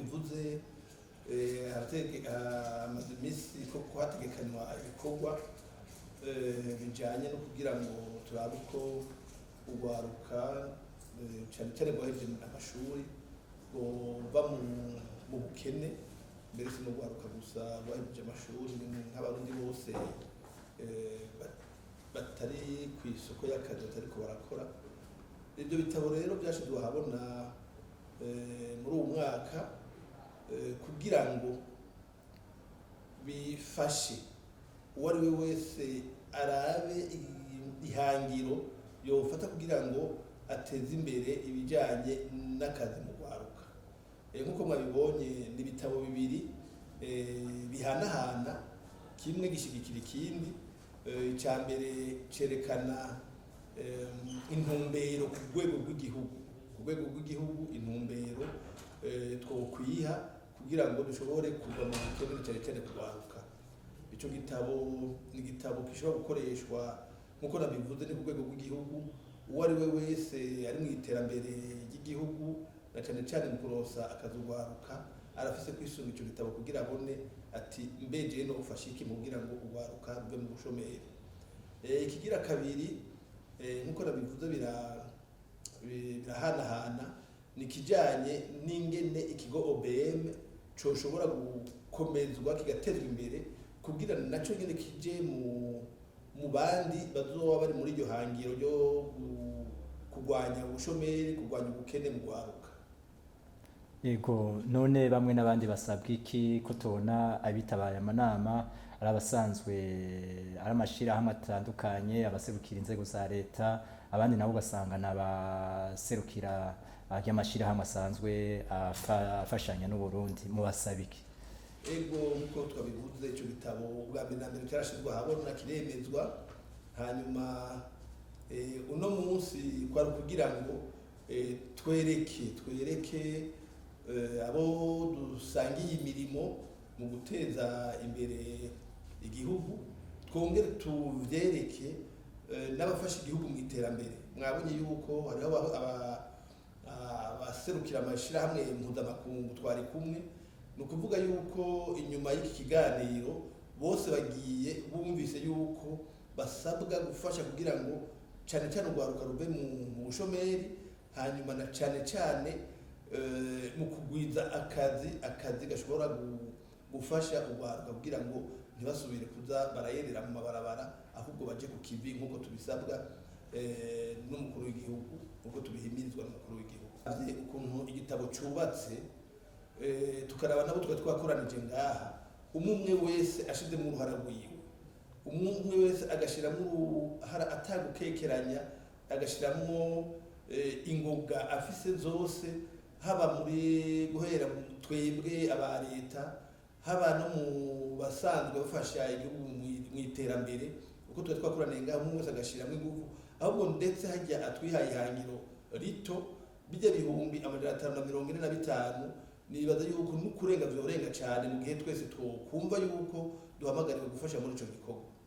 bivuze amaze iminsi ko hategekanywa ibikorwa bijanye no kugira ngo turabe uko urwaruka cyane cyane rwahejeje amashuri bova mu bukene, mbere si no rwaruka gusa rwahejeje amashuri nk'abarundi bose batari ku isoko y'akazi batariko barakora. Ibyo bitabo rero byashizwe ahabona muri uwo mwaka kugira ngo bifashe uwo ari we wese arabe ihangiro yofata kugira ngo ateze imbere ibijanye n'akazi mu rwaruka. Nk'uko mwabibonye ni ibitabo bibiri bihanahana, kimwe gishigikira ikindi. Icya mbere cerekana intumbero ku rwego rw'igihugu, intumbero twokwiha kugira ngo dushobore kuva mu bukene cyane cyane kurwaruka. Ico gitabo ni igitabo gishobora gukoreshwa nk'uko nabivuze ni ku rwego rw'igihugu, uwo ari we wese ari mu iterambere ry'igihugu na cyane cyane mu kuronsa akazi urwaruka arafise kwisunga ico gitabo kugira abone ati mbeje no ufasha iki kugira ngo urwaruka ruve mu bushomeri. Ikigira kabiri nk'uko nabivuze birahanahana ni kijanye n'ingene ikigo OBM coshobora gukomezwa kigatezwa imbere kugira naco nyene kije mu bandi bazoba bari muri iryo hangiro ryo kurwanya ubushomeri, kurwanya ubukene mu rwaruka. Yego, none bamwe n'abandi basabwa iki ko tubona abitabaye amanama ari abasanzwe ari amashirahamwe atandukanye, abaserukira inzego za leta, abandi nabo ugasanga n'abaserukira ry'amashirahamwe asanzwe afashanya n'Uburundi, mubasaba iki? Ego nkuko twabivuze ico gitabo bwa mbere na mbere cyarashizwe ahabona kiremezwa, hanyuma uno munsi kwari kugira ngo twereke abo dusangiye imirimo mu guteza imbere igihugu, twongere tuvyereke n'abafasha igihugu mu iterambere. Mwabonye yuko hariho abaserukira amashirahamwe mpuzamakungu twari kumwe, ni ukuvuga yuko inyuma y'iki kiganiro bose bagiye bumvise yuko basabwa gufasha kugira ngo cyane cyane urwaruka ruve mu bushomeri, hanyuma na cyane cyane mu kugwiza akazi gashobora gufasha urwaruka kugira ngo ntibasubire kuza barayerera mu mabarabara, ahubwo baje ku kivi nk'uko tubisabwa n'umukuru w'igihugu, nk'uko tubihimirizwa n'umukuru w'igihugu. Ukuntu igitabo cubatse, tukaraba nabo twakoranije ngaha, umwe wese ashizemo uruhara rwiwe, umwe wese agashiramo uruhara atagukekeranya, agashiramo ingoga afise zose, haba muri guhera twebwe aba leta, haba no mu basanzwe bafasha igihugu mu iterambere. Uko twakoraniye ngaha umwe wese agashiramo ingufu, ahubwo ndetse hajya atwihaye ihangiro rito bijya bihumbi 545, nibaza yuko n'ukurenga vyorenga cyane mu gihe twese twokumva yuko duhamagariwe gufasha muri ico gikorwa.